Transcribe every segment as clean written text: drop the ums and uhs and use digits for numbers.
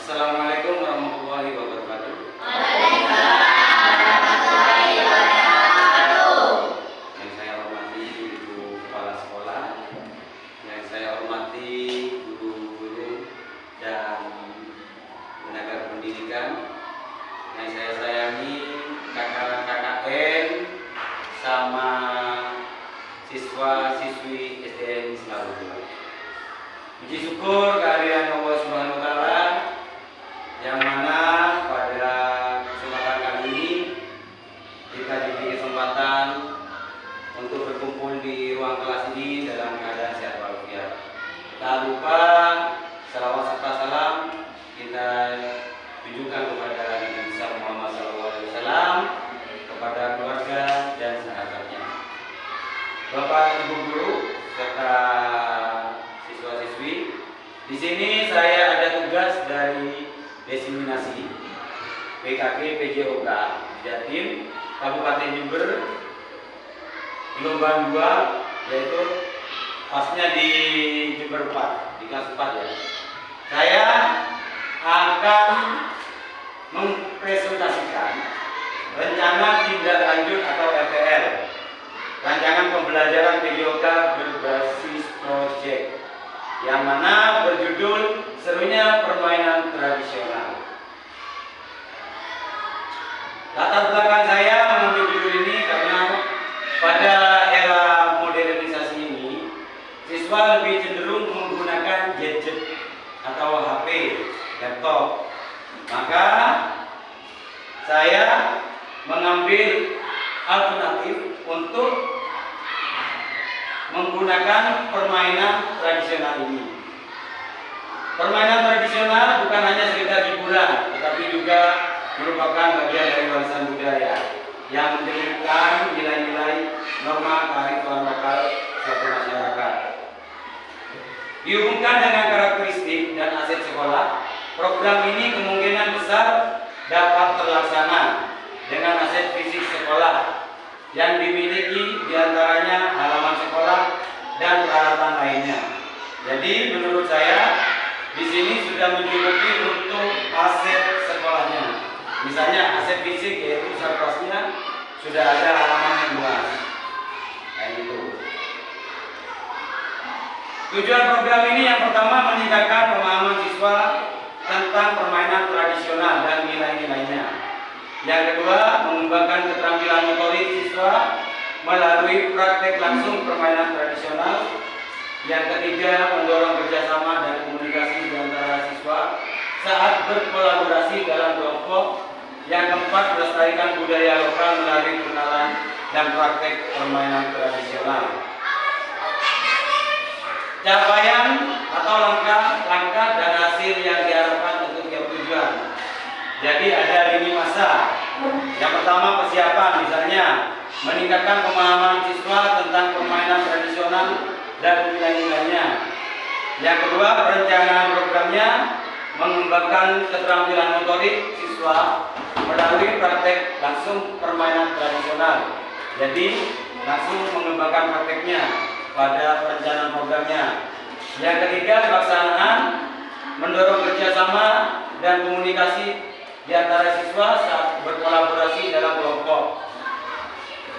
Assalamualaikum warahmatullahi wabarakatuh. Waalaikumsalam warahmatullahi wabarakatuh. Yang saya hormati Ibu Kepala Sekolah, yang saya hormati guru-guru dan tenaga pendidikan, yang saya sayangi kakak-kakak sama siswa-siswi SDN Selalu. Puji syukur kehadiran Allah Subhanahu wa taala yang mana pada kesempatan kali ini kita diberi kesempatan untuk berkumpul di ruang kelas ini dalam keadaan sehat walafiat. Tak lupa salawat serta salam kita tujukan kepada Nabi besar Muhammad SAW, kepada keluarga dan sahabatnya. Bapak Ibu guru serta siswa-siswi, di sini saya ada tugas dari Desiminasi PKK PJOK Jatim Kabupaten Jember gelombang 2, yaitu pasnya di Jember 4, di kelas 4 ya. Saya akan mempresentasikan rencana tindak lanjut atau RTL, rancangan pembelajaran PJOK berbasis project, yang mana berjudul Serunya Permainan Tradisional. Latar belakang saya mengambil judul ini karena pada era modernisasi ini, siswa lebih cenderung menggunakan gadget atau HP, laptop. Maka saya mengambil alternatif untuk menggunakan permainan tradisional ini. Permainan tradisional bukan hanya sekedar hiburan, tetapi juga merupakan bagian dari warisan budaya yang mencerminkan nilai-nilai norma kearifan lokal suatu masyarakat. Dihubungkan dengan karakteristik dan aset sekolah, program ini kemungkinan besar dapat terlaksana dengan aset fisik sekolah yang dimiliki diantaranya halaman sekolah dan peralatan lainnya. Jadi menurut saya di sini sudah mencukupi untuk aset sekolahnya. Misalnya aset fisik yaitu sarprasnya sudah ada halaman yang luas. Kayak gitu. Tujuan program ini yang pertama meningkatkan pemahaman siswa tentang permainan tradisional dan nilai-nilainya. Yang kedua, mengembangkan keterampilan motorik siswa melalui praktek langsung permainan tradisional. Yang ketiga, mendorong kerjasama dan komunikasi di antara siswa saat berkolaborasi dalam kelompok. Yang keempat, melestarikan budaya lokal melalui pengenalan dan praktek permainan tradisional. Capaian atau langkah dan hasil yang diharapkan untuk tiap tujuan. Jadi ada lini masa. Yang pertama persiapan, misalnya meningkatkan pemahaman siswa tentang permainan tradisional dan nilai-nilainya. Yang kedua, perencanaan programnya mengembangkan keterampilan motorik siswa melalui praktek langsung permainan tradisional. Jadi langsung mengembangkan prakteknya pada perencanaan programnya. Yang ketiga, pelaksanaan mendorong kerjasama dan komunikasi di antara siswa saat berkolaborasi dalam kelompok.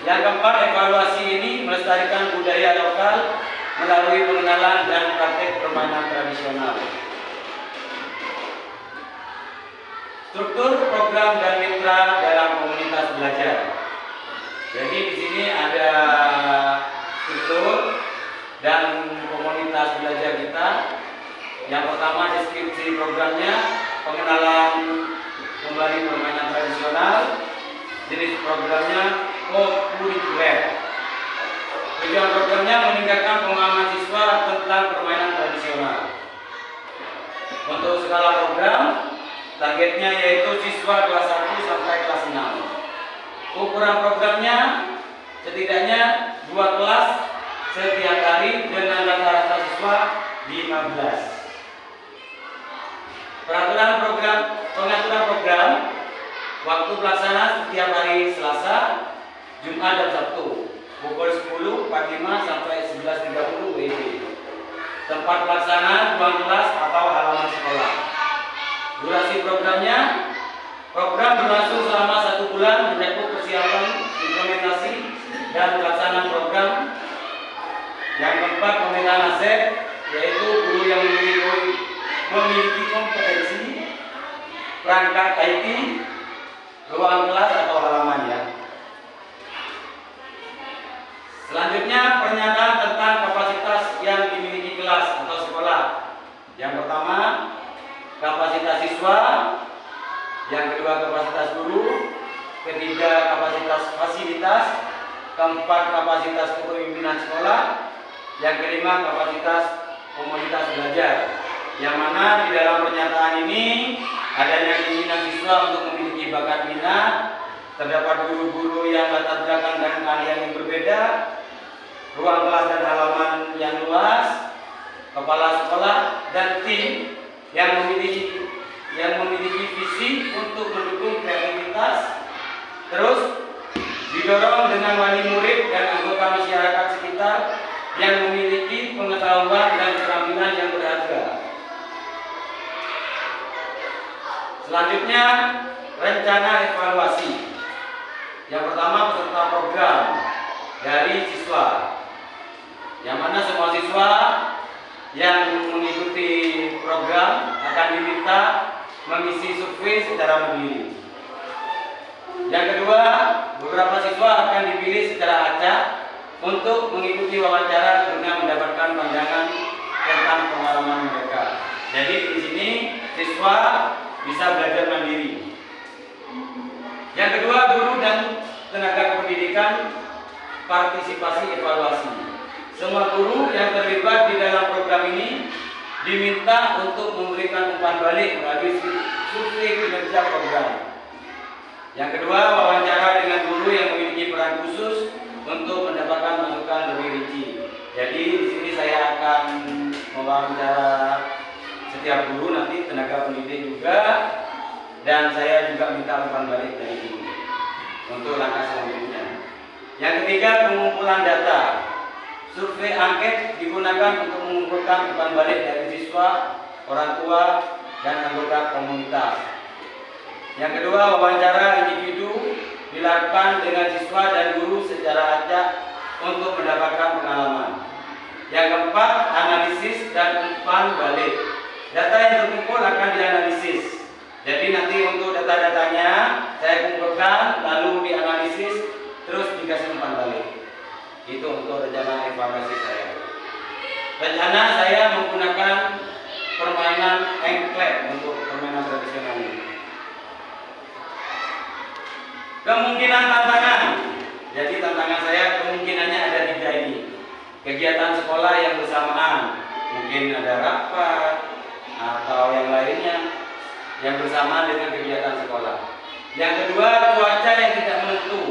Yang keempat, evaluasi ini melestarikan budaya lokal melalui pengenalan dan praktek permainan tradisional. Struktur program dan mitra dalam komunitas belajar. Jadi di sini ada struktur dan komunitas belajar kita. Yang pertama, deskripsi programnya, pengenalan kembali permainan tradisional, jenis programnya co-kurikuler. Tujuan programnya meningkatkan pemahaman siswa tentang permainan tradisional. Untuk skala program, targetnya yaitu siswa kelas 1 sampai kelas 6. Ukuran programnya setidaknya 2 kelas setiap hari dengan rata-rata siswa 15. Pengaturan program, waktu pelaksana setiap hari Selasa, Jumat dan Sabtu, pukul 10.45 sampai 11.30 WIB. Tempat pelaksana ruang kelas atau halaman sekolah. Durasi persiapannya, program berlangsung selama 1 bulan mencakup persiapan, implementasi, dan pelaksanaan program. Yang keempat, pemetaan aset, yaitu guru yang memiliki kompetensi perangkat IT, ruang kelas atau halaman ya. Selanjutnya, pernyataan tentang kapasitas yang dimiliki kelas atau sekolah. Yang pertama, kapasitas siswa. Yang kedua, kapasitas guru. Ketiga, kapasitas fasilitas. Keempat, kapasitas kepemimpinan sekolah. Yang kelima, kapasitas komunitas belajar. Yang mana di dalam pernyataan ini adanya keinginan siswa untuk memiliki bakat minat, terdapat guru-guru yang latar belakang dan keahlian yang berbeda, ruang kelas dan halaman yang luas, kepala sekolah dan tim yang memiliki visi untuk mendukung kreativitas. Terus didorong dengan wali murid dan anggota masyarakat sekitar yang memiliki pengetahuan dan keterampilan yang berharga. Selanjutnya, rencana evaluasi. Yang pertama, peserta program dari siswa, yang mana semua siswa yang mengikuti program akan diminta mengisi survei secara mandiri. Yang kedua, beberapa siswa akan dipilih secara acak untuk mengikuti wawancara guna mendapatkan pandangan tentang pengalaman mereka. Jadi di sini siswa bisa belajar mandiri. Yang kedua, guru dan tenaga pendidikan partisipasi evaluasi. Semua guru yang terlibat di dalam program ini diminta untuk memberikan umpan balik melalui survei kinerja program. Yang kedua, wawancara dengan guru yang memiliki peran khusus untuk mendapatkan masukan lebih rinci. Jadi di sini saya akan mewawancara setiap guru, nanti tenaga pendidik juga, dan saya juga minta umpan balik dari guru untuk langkah selanjutnya. Yang ketiga, pengumpulan data. Survei angket digunakan untuk mengumpulkan umpan balik dari siswa, orang tua, dan anggota komunitas. Yang kedua, wawancara individu dilakukan dengan siswa dan guru secara acak untuk mendapatkan pengalaman. Yang keempat, analisis dan umpan balik. Data yang terkumpul akan dianalisis. Jadi nanti untuk data-datanya saya kumpulkan, lalu dianalisis, terus dikasih umpan balik. Itu untuk rencana evaluasi saya. Rencana saya menggunakan permainan engklek untuk permainan tradisional ini. Kemungkinan tantangan. Jadi tantangan saya kemungkinannya ada 3 ini. Kegiatan sekolah yang bersamaan, mungkin ada rapat atau yang lainnya yang bersamaan dengan kegiatan sekolah. Yang kedua, cuaca yang tidak menentu.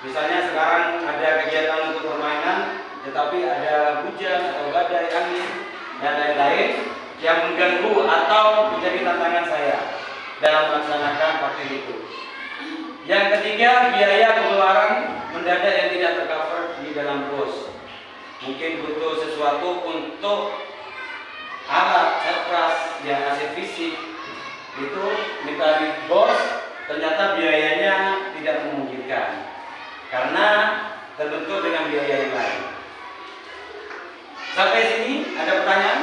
Misalnya sekarang ada kegiatan untuk permainan, tetapi ada hujan atau badai angin dan lain-lain yang mengganggu atau menjadi tantangan saya dalam melaksanakan vaksin itu. Yang ketiga, biaya pengeluaran mendadak yang tidak tercover di dalam pos. Mungkin butuh sesuatu untuk alat serpras yang AC fisik, itu minta di bos, ternyata biayanya tidak memungkinkan karena terbentur dengan biaya yang lain. Sampai sini ada pertanyaan?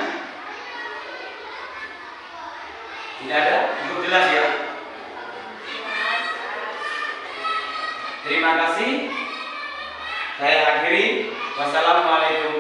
Tidak ada? Cukup jelas ya? Terima kasih. Saya akhiri. Wassalamualaikum